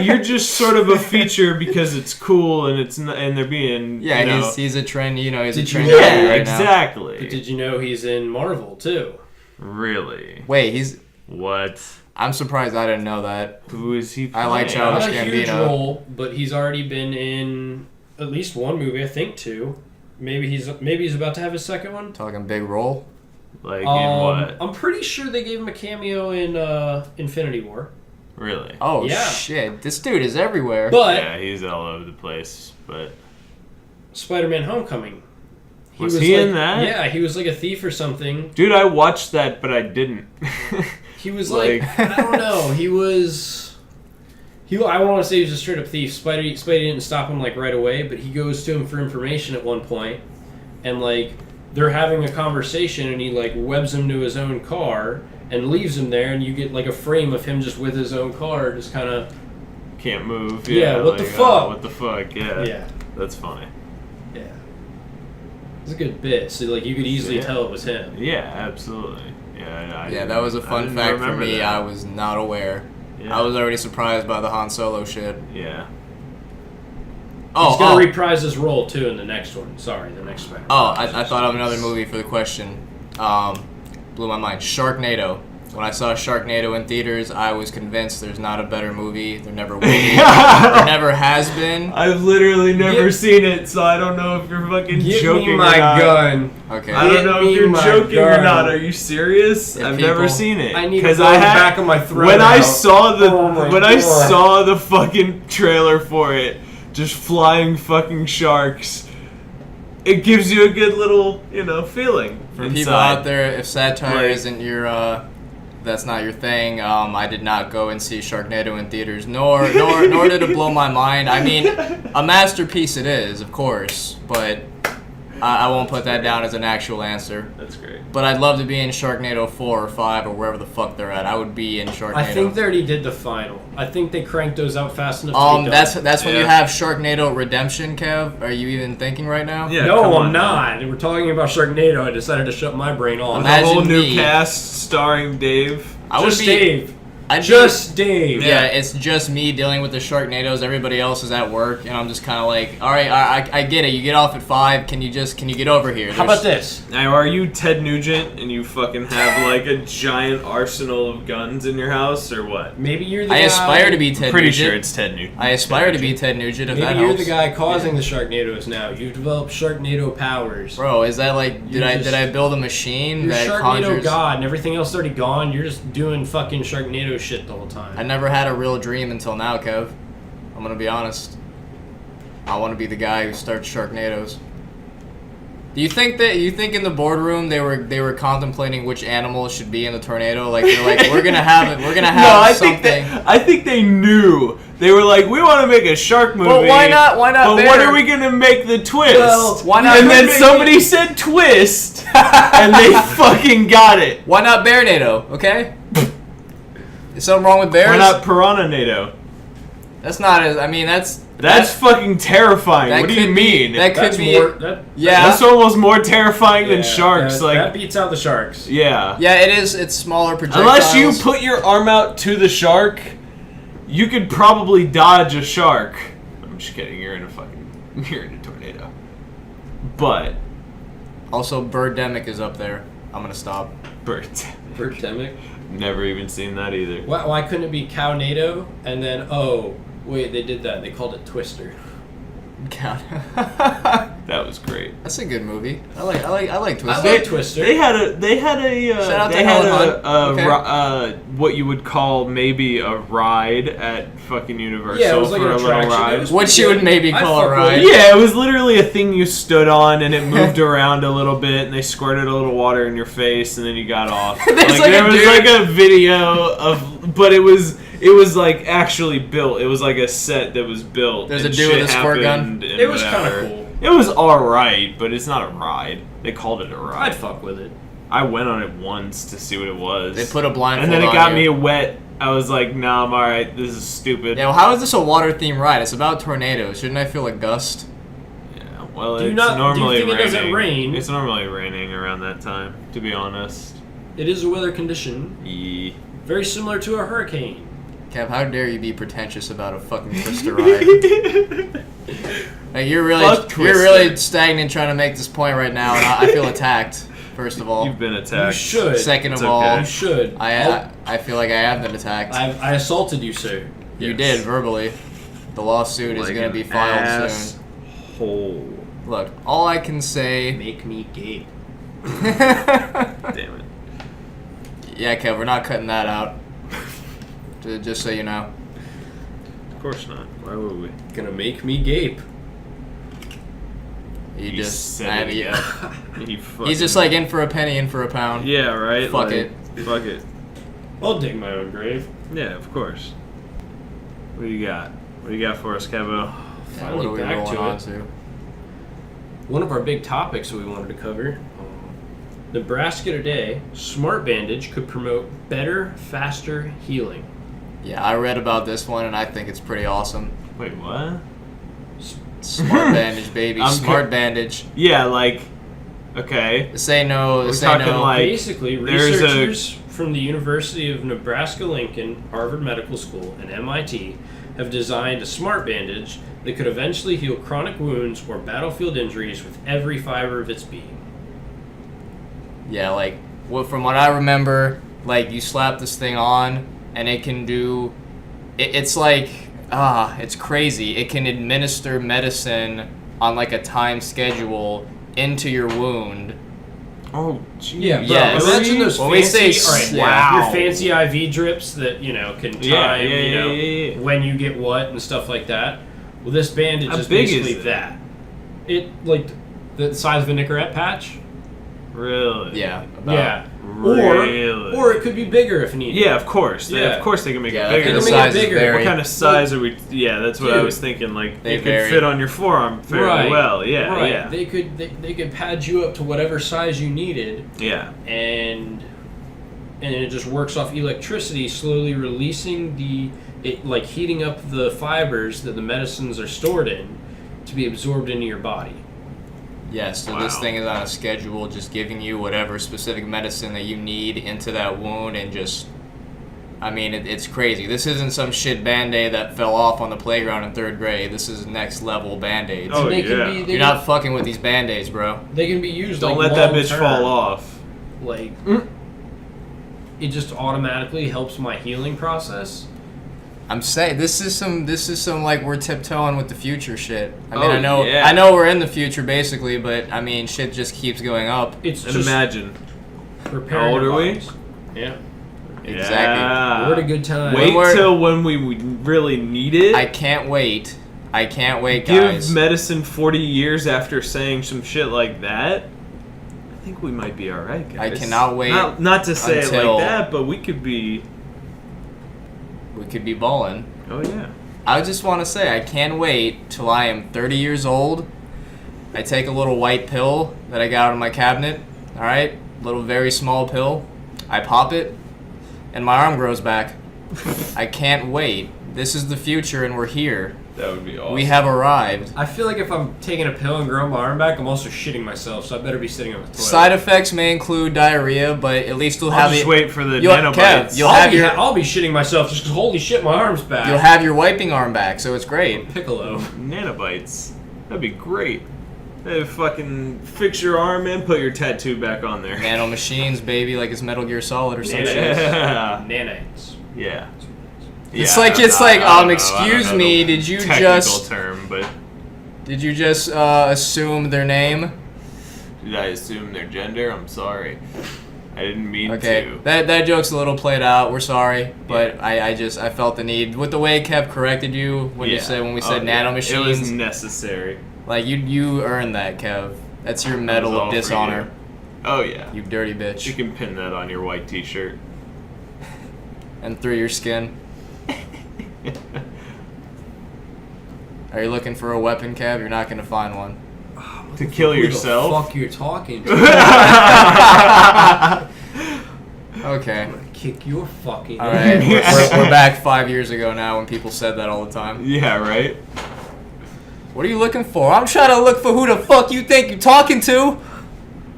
S2: you're just sort of a feature because it's cool and and they're being
S3: he's a trend. He's a trend.
S2: Yeah, right exactly.
S1: Now. But did you know he's in Marvel too?
S2: Really?
S3: Wait, he's
S2: what?
S3: I'm surprised I didn't know that.
S2: Who is he
S3: I
S2: playing?
S3: like Childish Gambino.
S1: Not a huge role, but he's already been in at least one movie. I think two. Maybe he's about to have his second one.
S3: Talking big role.
S2: Like in what?
S1: I'm pretty sure they gave him a cameo in Infinity War.
S2: Really?
S3: Oh yeah. Shit! This dude is everywhere.
S1: But
S2: yeah, he's all over the place. But
S1: Spider-Man: Homecoming.
S2: Was he in that?
S1: Yeah, he was like a thief or something.
S2: Dude, I watched that, but I didn't.
S1: He was like I don't know. He was. I want to say he was a straight up thief. Spidey didn't stop him like right away, but he goes to him for information at one point, and like. They're having a conversation and he like webs him to his own car and leaves him there and you get like a frame of him just with his own car just kind of
S2: can't move.
S1: Yeah, what the fuck?
S2: What the fuck? Yeah.
S1: Yeah.
S2: That's funny.
S1: Yeah. It's a good bit. So like you could easily tell it was him.
S2: Yeah, absolutely. Yeah,
S3: that was a fun fact for me. That. I was not aware. Yeah. I was already surprised by the Han Solo shit.
S2: Yeah.
S1: He's going to reprise his role, too, in the next one. Sorry, the next Spider-Man.
S3: Oh, I thought of another movie for the question. Blew my mind. Sharknado. When I saw Sharknado in theaters, I was convinced there's not a better movie. There never will be. There never has been.
S2: I've literally never seen it, so I don't know if you're fucking joking
S1: or not. Give me my gun.
S3: Okay.
S2: I don't know if you're joking or not. Are you serious?
S3: Yeah,
S2: I've never seen it.
S1: I need to blow the back of my throat
S2: When
S1: out.
S2: I saw the fucking trailer for it, just flying fucking sharks, it gives you a good little, feeling.
S3: For people out there, if satire isn't your, that's not your thing, I did not go and see Sharknado in theaters, nor did it blow my mind. I mean, a masterpiece it is, of course, but I won't put that down as an actual answer.
S2: That's great.
S3: But I'd love to be in Sharknado 4 or 5 or wherever the fuck they're at. I would be in Sharknado.
S1: I think they already did the final. I think they cranked those out fast enough to be done.
S3: That's when you have Sharknado Redemption, Kev? Are you even thinking right now?
S1: Yeah, no, I'm not. We're talking about Sharknado. I decided to shut my brain off.
S2: A whole new cast starring Dave.
S1: Dave. Just Dave.
S3: Yeah, it's just me dealing with the Sharknados. Everybody else is at work, and I'm just kind of like, all right, I get it. You get off at 5. Can you get over here?
S1: How about this?
S2: Now, are you Ted Nugent and you fucking have like a giant arsenal of guns in your house, or what?
S1: Maybe you're the
S3: I
S1: guy.
S3: aspire to be Ted
S2: Pretty
S3: Nugent.
S2: sure it's Ted Nugent.
S3: I aspire to be Ted Nugent. If
S1: Maybe
S3: that
S1: you're
S3: helps.
S1: the guy causing the Sharknados now. You've developed Sharknado powers.
S3: Bro, is that like did I build a machine
S1: You're
S3: that
S1: Sharknado
S3: conjures?
S1: god, and everything else is already gone. You're just doing fucking Sharknado shit the whole time.
S3: I never had a real dream until now, Kev. I'm gonna be honest. I want to be the guy who starts Sharknados. Do you think in the boardroom they were contemplating which animal should be in the tornado? Like they're like we're gonna have something.
S2: I think they knew. They were like, we want to make a shark movie.
S3: But why not? Why not?
S2: But
S3: bear?
S2: what are we gonna make the twist?
S1: Well,
S3: why not?
S2: And then
S3: make
S2: somebody said twist, and they fucking got it.
S3: Why not Bearnado? Okay. Is something wrong with bears?
S2: Why not Piranha-nado?
S3: That's not as. I mean, that's
S2: fucking terrifying.
S3: that
S2: What do you
S3: could be-
S2: mean?
S3: that could
S1: That's
S3: be.
S1: more.
S3: Yeah.
S2: That's almost more terrifying than sharks.
S1: That beats out the sharks.
S2: Yeah.
S3: Yeah, it is. It's smaller projectiles.
S2: Unless you put your arm out to the shark, you could probably dodge a shark. I'm just kidding. You're in a tornado. But
S3: Also, Birdemic is up there. I'm gonna stop.
S1: Birdemic.
S2: Never even seen that either.
S1: Why couldn't it be Cownado? And then wait, they did that. They called it Twister.
S3: God.
S2: That was great.
S3: That's a good movie. I like Twister.
S1: I like Twister.
S2: They had a
S3: Shout out to
S2: they had
S3: Helen
S2: a what you would call maybe a ride at fucking Universal
S1: Yeah, it was like
S2: for
S1: an
S2: a little
S1: attraction. It
S2: ride.
S1: was
S3: What you would maybe
S1: I'd
S3: call a
S1: fuck with
S3: ride.
S1: it.
S2: Yeah, it was literally a thing you stood on and it moved around a little bit and they squirted a little water in your face and then you got off. There was like a video of, but it was like actually built. It was like a set that was built.
S3: There's a
S2: and
S3: dude with
S2: shit
S3: a squirt gun?
S2: happened and
S1: It was kind
S2: whatever.
S1: of cool.
S2: It was alright, but it's not a ride. They called it a ride.
S1: I'd fuck with it.
S2: I went on it once to see what it was.
S3: They put a blindfold
S2: and then it
S3: on
S2: got
S3: you.
S2: me wet. I was like, nah, I'm alright. This is stupid.
S3: Yeah, well, how is this a water themed ride? It's about tornadoes. Shouldn't I feel a gust?
S2: Yeah, well,
S1: Do you
S2: it's
S1: not- do you
S2: normally
S1: think it
S2: raining.
S1: doesn't rain?
S2: It's normally raining around that time, to be honest.
S1: It is a weather condition
S2: Yeah.
S1: very similar to a hurricane.
S3: Kev, how dare you be pretentious about a fucking Twister ride? Like, you're really stagnant trying to make this point right now, and I feel attacked. First of all,
S2: You've been attacked.
S1: You should.
S3: second of
S2: It's
S3: all,
S2: okay.
S1: You should.
S3: I feel like I have been attacked.
S1: I assaulted you, sir.
S3: You
S2: Yes.
S3: did verbally. The lawsuit is
S2: Like
S3: going to
S2: an
S3: be filed soon.
S2: Hole.
S3: Look, all I can say.
S1: Make me gay.
S2: Damn it.
S3: Yeah, Kev, we're not cutting that out. Just so you know.
S2: Of course not. Why would we?
S1: Gonna make me gape.
S3: You just
S2: said it
S3: yeah. He's just like in for a penny, in for a pound.
S2: Yeah, right?
S3: Fuck
S2: Like,
S3: it.
S2: Fuck it.
S1: I'll dig my own grave.
S2: Yeah, of course. What do you got? What do you got for us, Kevo?
S3: Yeah,
S1: Finally
S3: what are we
S1: back
S3: rolling
S1: to
S3: on
S1: it.
S3: to?
S1: One of our big topics that we wanted to cover. Nebraska Today, Smart Bandage could promote better, faster healing.
S3: Yeah, I read about this one and I think it's pretty awesome.
S2: Wait, what?
S3: Smart bandage, baby.
S2: I'm
S3: Smart bandage.
S2: Yeah, like, okay.
S3: Say no.
S2: We're
S3: Say
S2: talking
S3: no.
S2: like-
S1: Basically,
S2: there's
S1: researchers from the University of Nebraska-Lincoln, Harvard Medical School, and MIT have designed a smart bandage that could eventually heal chronic wounds or battlefield injuries with every fiber of its being.
S3: Yeah, like from what I remember, like you slap this thing on and it can do. It's like it's crazy. It can administer medicine on like a time schedule into your wound.
S2: Oh, geez.
S1: Yeah, bro.
S3: Yes.
S1: Imagine those
S3: When we
S1: fancy,
S3: say
S1: all right,
S2: wow.
S1: your fancy IV drips that can time,
S2: Yeah.
S1: when you get what and stuff like that. Well, this bandage
S2: How
S1: is
S2: big is
S1: basically
S2: it?
S1: that. It like the size of a Nicorette patch.
S2: Really?
S3: Yeah.
S1: Yeah.
S2: Really?
S1: Or it could be bigger if needed.
S2: Yeah, of course.
S1: Yeah.
S2: Of course they can make
S3: Yeah,
S2: it bigger.
S3: the
S1: They make it
S3: size is
S1: bigger.
S3: very.
S2: What kind of size are we? Yeah, that's what I
S1: Dude,
S2: was thinking. Like,
S3: they
S2: it could
S3: vary.
S2: fit on your forearm fairly
S1: Right.
S2: well. Yeah,
S1: right.
S2: yeah.
S1: They could pad you up to whatever size you needed,
S2: Yeah.
S1: and it just works off electricity, slowly releasing like heating up the fibers that the medicines are stored in to be absorbed into your body.
S3: Yeah, so
S2: Wow.
S3: this thing is on a schedule, just giving you whatever specific medicine that you need into that wound and just I mean, it's crazy. This isn't some shit Band-Aid that fell off on the playground in 3rd grade. This is next level Band-Aids.
S2: Oh,
S1: They
S2: yeah.
S1: can be,
S3: You're not fucking with these Band-Aids, bro.
S1: They can be used.
S2: Don't
S1: like,
S2: let that bitch
S1: long-term.
S2: fall off.
S1: Like, it just automatically helps my healing process.
S3: I'm saying this is some like we're tiptoeing with the future shit. I mean,
S2: Oh, yeah.
S3: I know we're in the future basically, but I mean, shit just keeps going up.
S1: It's
S2: And
S1: just
S2: imagine.
S1: preparing
S2: How old
S1: your
S2: are we?
S1: bodies. Yeah.
S3: Exactly.
S2: Yeah.
S1: We're at a good time.
S2: Wait
S3: When
S2: till when we really need it.
S3: I can't wait. I can't wait,
S2: Give
S3: guys.
S2: medicine 40 years after saying some shit like that. I think we might be all right, guys.
S3: I cannot wait
S2: Not to say it
S3: until-
S2: like that, but we could be.
S3: We could be balling.
S2: Oh yeah.
S3: I just want to say I can't wait till I am 30 years old. I take a little white pill that I got out of my cabinet. All right, little very small pill. I pop it, and my arm grows back. I can't wait. This is the future, and we're here.
S2: That would be awesome.
S3: We have arrived.
S1: I feel like if I'm taking a pill and growing my arm back, I'm also shitting myself, so I better be sitting on the toilet.
S3: Side effects may include diarrhea, but at least you'll
S2: I'll
S3: have
S2: just
S3: it.
S2: wait for the
S3: You'll-
S2: nanobites.
S3: Kev, you'll have your-
S1: I'll be shitting myself just because holy shit, my arm's back.
S3: You'll have your wiping arm back, so it's great.
S1: Piccolo.
S2: Nanobites. That'd be great. Hey, fucking fix your arm and put your tattoo back on there.
S3: Nano machines, baby, like it's Metal Gear Solid or some shit.
S2: Yeah.
S1: Nanites.
S2: Yeah.
S3: It's
S2: Yeah,
S3: like
S2: I don't know, I don't
S3: excuse
S2: know
S3: me,
S2: the
S3: did you
S2: technical
S3: just
S2: term, but
S3: assume their name?
S2: did I assume their gender? I'm sorry. I didn't mean
S3: Okay,
S2: to.
S3: that joke's a little played out. We're sorry, but I felt the need with the way Kev corrected you when we said nano machines.
S2: It was necessary.
S3: Like you earned that, Kev. That's your medal
S2: all
S3: of
S2: for
S3: dishonor.
S2: you. Oh yeah.
S3: You dirty
S2: You
S3: bitch.
S2: can pin that on your white t-shirt.
S3: And through your skin. Are you looking for a weapon, Kev? You're not gonna find one.
S2: To kill
S1: Who
S2: yourself?
S1: the fuck you're talking to?
S3: Okay.
S1: I'm gonna kick your fucking
S3: All right. We're back 5 years ago now when people said that all the time.
S2: Yeah, right?
S3: What are you looking for? I'm trying to look for who the fuck you think you're talking to,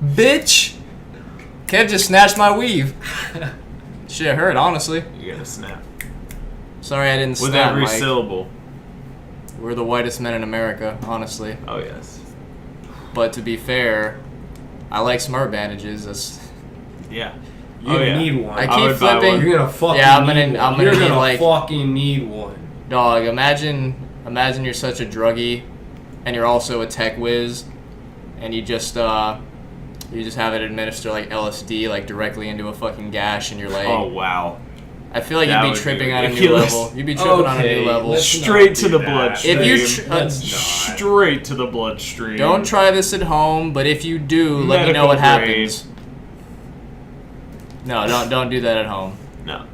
S3: bitch. Kev just snatched my weave. Shit hurt, honestly.
S2: You gotta snap.
S3: Sorry I didn't
S2: With
S3: snap,
S2: every
S3: Mike.
S2: syllable.
S3: We're the whitest men in America, honestly.
S2: Oh yes.
S3: But to be fair, I like smart bandages. That's
S2: Yeah.
S1: You need one.
S3: I
S2: I
S3: keep
S2: would buy
S3: flipping.
S2: one.
S1: You're gonna fucking
S3: Yeah, I'm
S1: need
S3: gonna-
S1: one.
S3: I'm gonna
S1: You're
S3: need,
S1: gonna
S3: like-
S1: fucking need one.
S3: Dog, imagine you're such a druggie, and you're also a tech whiz, and you just have it administer like LSD like directly into a fucking gash in your leg.
S2: Oh wow.
S3: I feel like
S2: that
S3: you'd
S2: would
S3: be
S2: be
S3: tripping on a new
S2: ridiculous.
S3: level. You'd be tripping on a
S1: Okay,
S3: new level.
S1: let's
S2: Straight
S1: not
S2: to
S1: do
S2: the
S1: that.
S2: bloodstream.
S3: If you
S1: Let's not.
S2: Straight to the bloodstream.
S3: Don't try this at home, but if you do, let me know
S2: Medical
S3: what
S2: grade.
S3: happens. No, don't do that at home.
S2: No.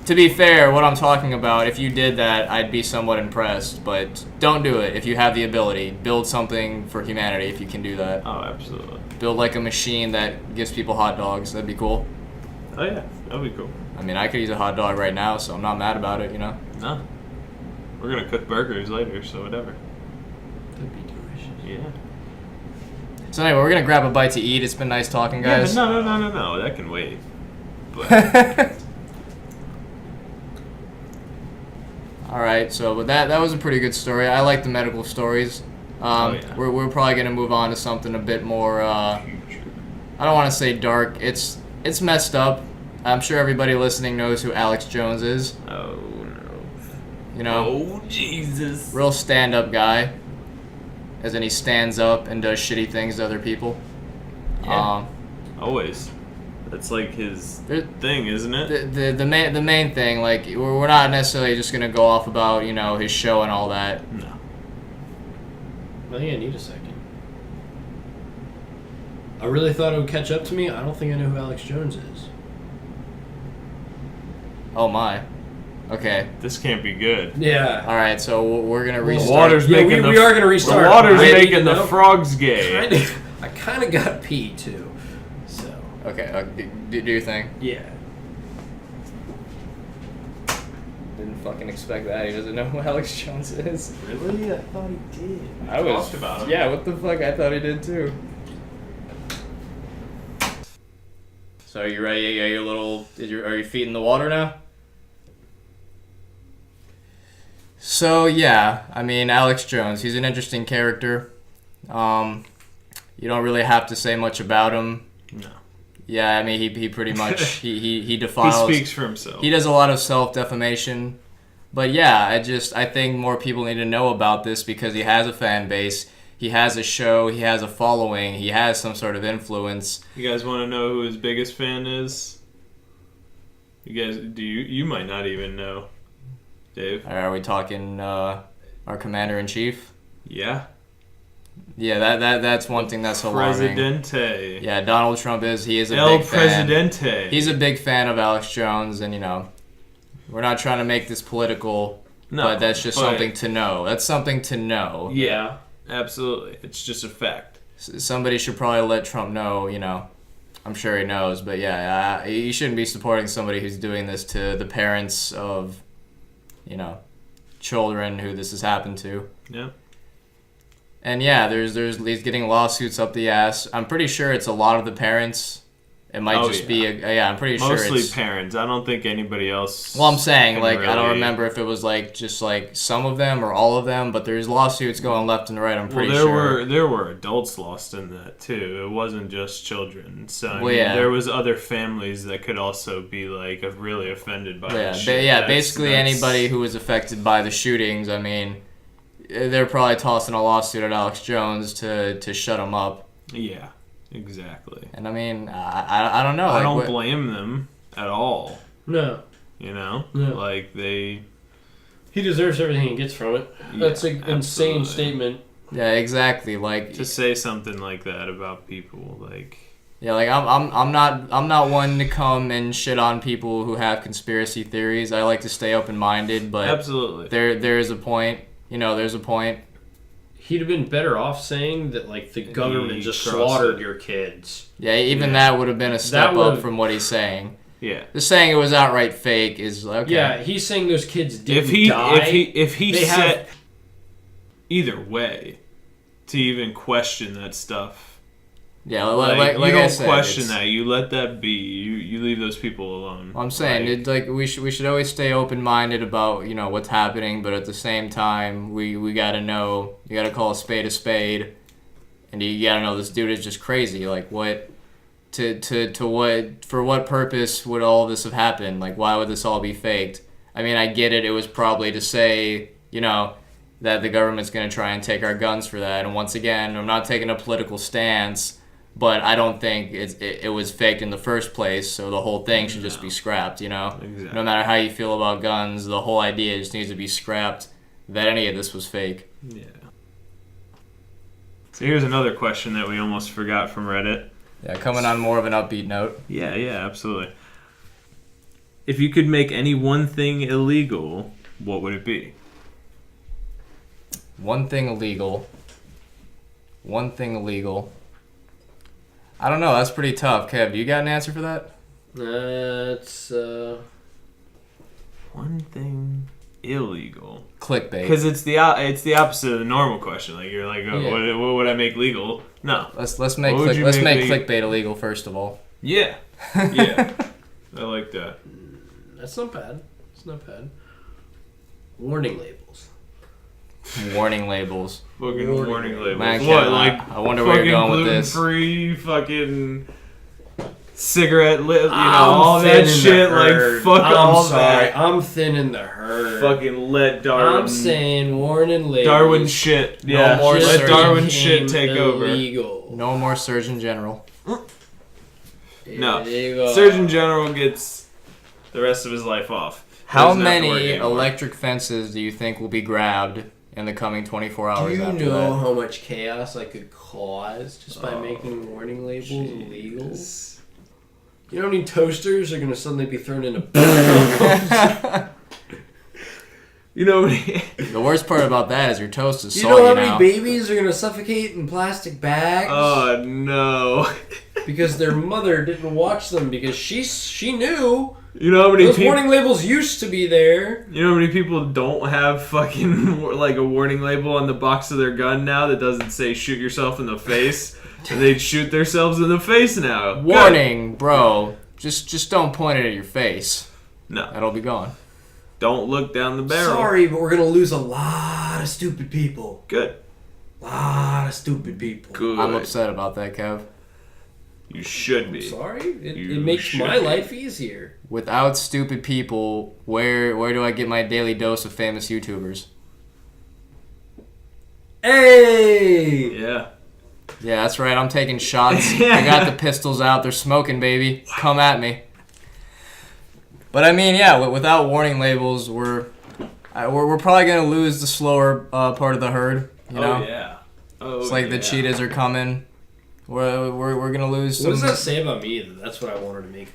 S3: To be fair, what I'm talking about, if you did that, I'd be somewhat impressed, but don't do it if you have the ability. Build something for humanity if you can do that.
S2: Oh, absolutely.
S3: Build like a machine that gives people hot dogs. That'd be cool.
S2: Oh yeah, that'd be cool.
S3: I mean, I could use a hot dog right now, so I'm not mad about it, you know?
S2: No. We're gonna cook burgers later, so whatever.
S1: That'd be delicious.
S2: Yeah.
S3: So anyway, we're gonna grab a bite to eat. It's been nice talking,
S2: Yeah,
S3: guys.
S2: but no. That can wait. But
S3: All right, so but that was a pretty good story. I like the medical stories.
S2: Yeah.
S3: We're probably gonna move on to something a bit more. I don't want to say dark. It's messed up. I'm sure everybody listening knows who Alex Jones is.
S2: oh no.
S3: You know,
S2: Oh Jesus.
S3: real stand-up guy. As in, he stands up and does shitty things to other people.
S2: Yeah. Always. That's like his
S3: There-
S2: thing, isn't it?
S3: The main thing, like we're not necessarily just gonna go off about his show and all that.
S2: No.
S1: Well, yeah, I need a second. I really thought it would catch up to me. I don't think I know who Alex Jones is.
S3: Oh my. Okay.
S2: This can't be good.
S1: Yeah.
S3: All right. So we're gonna
S1: Well,
S3: restart.
S2: The water's
S1: Yeah,
S2: making
S1: we are gonna restart.
S2: The water's
S1: I need
S2: making
S1: to
S2: the
S1: know.
S2: frogs gay.
S1: I kind of got pee too. So.
S3: Okay. Do your thing.
S1: Yeah.
S3: Didn't fucking expect that. He doesn't know who Alex Jones is.
S1: Really? I thought he did.
S3: I was.
S2: talked about him.
S3: Yeah. What the fuck? I thought he did too. So are you ready? Are your feet in the water now? So yeah, I mean Alex Jones, he's an interesting character. You don't really have to say much about him.
S2: No.
S3: Yeah, I mean he pretty much he defiles.
S2: He speaks for himself.
S3: He does a lot of self-defamation. But yeah, I think more people need to know about this because he has a fan base. He has a show, he has a following, he has some sort of influence.
S2: You guys want to know who his biggest fan is? You guys, you might not even know, Dave.
S3: Are we talking our commander-in-chief?
S2: Yeah.
S3: Yeah, that's one thing that's alarming.
S2: Presidente.
S3: Yeah, Donald Trump he is a
S2: El
S3: big fan.
S2: Presidente.
S3: He's a big fan of Alex Jones, and we're not trying to make this political, but that's just something to know. That's something to know.
S2: Yeah, absolutely. It's just a fact.
S3: Somebody should probably let Trump know, I'm sure he knows, but yeah, you shouldn't be supporting somebody who's doing this to the parents of, children who this has happened to.
S2: Yeah.
S3: And yeah, there's he's getting lawsuits up the ass. I'm pretty sure it's a lot of the parents. It might be I'm pretty sure it's
S2: mostly parents. I don't think anybody else.
S3: Well, I'm saying I don't
S2: really...
S3: remember if it was just some of them or all of them, but there's lawsuits going left and right. I'm pretty
S2: sure there were adults lost in that too. It wasn't just children. So there was other families that could also be really offended by that shit.
S3: Basically anybody who was affected by the shootings. I mean, they're probably tossing a lawsuit at Alex Jones to shut him up.
S2: Yeah. Exactly.
S3: And I mean, I don't know.
S2: I don't blame them at all.
S1: No. No.
S2: He
S1: deserves everything he gets from it. That's an insane statement.
S3: Yeah, exactly.
S2: To say something like that about people,
S3: I'm not one to come and shit on people who have conspiracy theories. I like to stay open-minded, but
S2: absolutely.
S3: There is a point. There's a point.
S1: He'd have been better off saying that, the government just slaughtered your kids.
S3: Yeah, that would have been a step up from what he's saying.
S2: Yeah.
S3: The saying it was outright fake is okay.
S1: Yeah, he's saying those kids didn't die.
S2: If he said either way, to even question that stuff.
S3: Yeah,
S2: you
S3: like
S2: don't
S3: I said,
S2: question that. You let that be. You leave those people alone.
S3: I'm saying we should always stay open minded about what's happening, but at the same time we gotta know, you gotta call a spade, and you gotta know this dude is just crazy. What for what purpose would all of this have happened? Why would this all be faked? I mean, I get it. It was probably to say that the government's gonna try and take our guns for that. And once again, I'm not taking a political stance. But I don't think it was faked in the first place, so the whole thing should just be scrapped, Exactly. No matter how you feel about guns, the whole idea just needs to be scrapped, that any of this was fake.
S2: Yeah. So here's another question that we almost forgot from Reddit.
S3: Yeah, coming on more of an upbeat note.
S2: Yeah, absolutely. If you could make any one thing illegal, what would it be?
S3: One thing illegal. I don't know. That's pretty tough. Kev, you got an answer for that?
S1: It's
S2: one thing illegal.
S3: Clickbait.
S2: Because it's the opposite of the normal question. You're what would I make legal? No.
S3: Let's make clickbait illegal first of all.
S2: Yeah. Yeah. I like that.
S1: That's not bad. It's not bad. Warning labels.
S3: Warning labels.
S2: Fucking warning labels.
S3: Man, what? I wonder where you're going with this.
S2: Gluten-free, fucking cigarette lit, all that shit. Fuck all that.
S1: I'm thinning the herd.
S2: Fucking let Darwin.
S1: I'm saying warning labels.
S2: Darwin shit. Yeah.
S3: No more
S2: let Darwin shit take
S1: illegal.
S3: over. No more Surgeon General.
S2: No. Surgeon General gets the rest of his life off.
S3: How many electric fences do you think will be grabbed in the coming 24 hours after that?
S1: Do you know how much chaos I could cause just by making warning labels illegal? You know how many toasters are going to suddenly be thrown into bathrooms?
S3: The worst part about that is your toast is
S1: salty
S3: now.
S1: You know how many babies are going to suffocate in plastic bags?
S2: Oh, no.
S1: Because their mother didn't watch them because she knew.
S2: You know how many
S1: those warning labels used to be there.
S2: You know how many people don't have fucking a warning label on the box of their gun now that doesn't say shoot yourself in the face? And they'd shoot themselves in the face now.
S3: Warning, bro. Just don't point it at your face.
S2: No.
S3: That'll be gone.
S2: Don't look down the barrel.
S4: Sorry, but we're gonna lose a lot of stupid people.
S2: Good.
S4: Lot of stupid people.
S2: Good.
S3: I'm upset about that, Kev.
S2: You should be.
S1: Sorry, it
S2: You
S1: makes
S2: should
S1: my
S2: be.
S1: life easier.
S3: Without stupid people, where do I get my daily dose of famous YouTubers?
S4: Hey!
S2: Yeah.
S3: Yeah, that's right. I'm taking shots. I got the pistols out. They're smoking, baby. Come at me. But I mean, yeah, without warning labels, we're probably gonna lose the slower part of the herd. You know,
S2: Oh yeah. Oh,
S3: it's like the cheetahs are coming. We're gonna lose.
S1: What does
S3: some...
S1: that say about me? That's what I wanted to make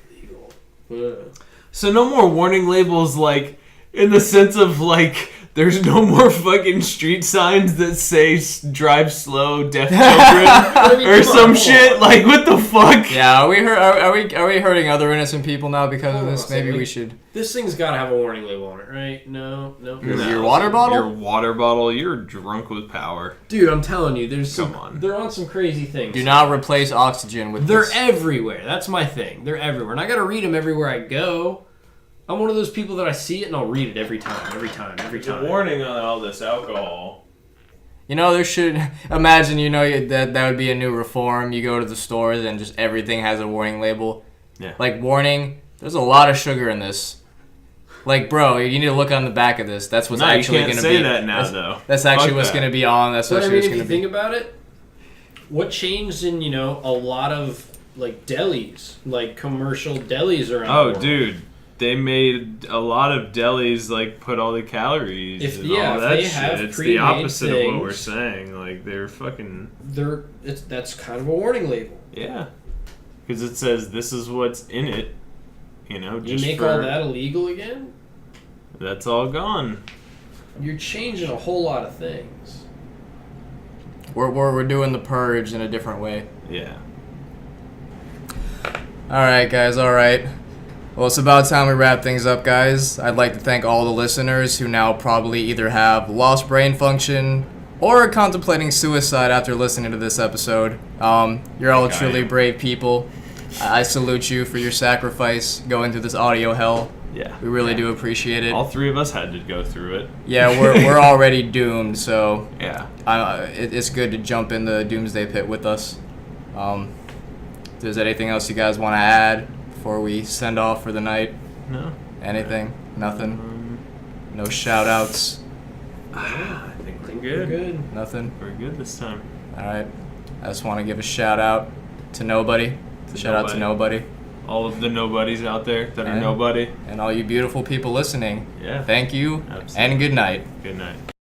S1: legal.
S2: So no more warning labels, like in the sense of like there's no more fucking street signs that say drive slow, deaf children, or some shit. Like what the fuck?
S3: Yeah, are we hurting other innocent people now because of
S1: Hold on
S3: this?
S1: a second.
S3: Maybe we should.
S1: This thing's got to have a warning label on it, right? No.
S3: Your water bottle?
S2: Your water bottle. You're drunk with power.
S1: Dude, I'm telling you,
S2: Come on.
S1: They're on some crazy things.
S3: Do not replace oxygen with
S1: They're
S3: this.
S1: everywhere. That's my thing. They're everywhere, and I got to read them everywhere I go. I'm one of those people that I see it and I'll read it every time.
S2: The warning on all this alcohol.
S3: You know, there should imagine. You know that would be a new reform. You go to the stores and just everything has a warning label.
S2: Yeah.
S3: Like warning. There's a lot of sugar in this. Like, bro, you need to look on the back of this. That's what's actually
S2: you
S3: going
S2: can't
S3: to be.
S2: say that now, though.
S3: That's actually
S2: Fuck
S3: what's
S2: that.
S3: going to be on. That's
S1: But I
S3: what
S1: mean,
S3: it's
S1: if
S3: going
S1: you
S3: to be.
S1: think about it, what changed in a lot of like delis, like commercial delis around.
S2: Oh,
S1: the world?
S2: dude. They made a lot of delis like put all the calories
S1: If-
S2: and
S1: yeah,
S2: all
S1: if
S2: that
S1: they
S2: shit.
S1: have
S2: It's the
S1: pre-made
S2: opposite of what we're
S1: things-
S2: saying. Like they're fucking
S1: That's kind of a warning label.
S2: yeah, because it says this is what's in it. You know,
S1: You
S2: just
S1: make
S2: for,
S1: all that illegal again.
S2: That's all gone.
S1: You're changing a whole lot of things.
S3: We're doing the purge in a different way.
S2: Yeah.
S3: All right, guys. All right. Well, it's about time we wrap things up, guys. I'd like to thank all the listeners who now probably either have lost brain function or are contemplating suicide after listening to this episode. You're all truly brave people. I salute you for your sacrifice going through this audio hell.
S2: Yeah.
S3: We really do appreciate it.
S2: All three of us had to go through it.
S3: Yeah, we're already doomed, so
S2: Yeah.
S3: it's good to jump in the doomsday pit with us. If there's anything else you guys want to add before we send off for the night?
S2: No.
S3: Anything? Nothing? No shout-outs?
S2: I think we're
S1: You're
S2: good.
S1: good.
S3: Nothing?
S2: We're good this time.
S3: Alright. I just want to give a shout-out to nobody. Shout-out to nobody.
S2: All of the nobodies out there that are
S3: And-
S2: nobody.
S3: And all you beautiful people listening.
S2: Yeah.
S3: Thank you,
S2: Absolutely.
S3: and good night.
S2: Good night.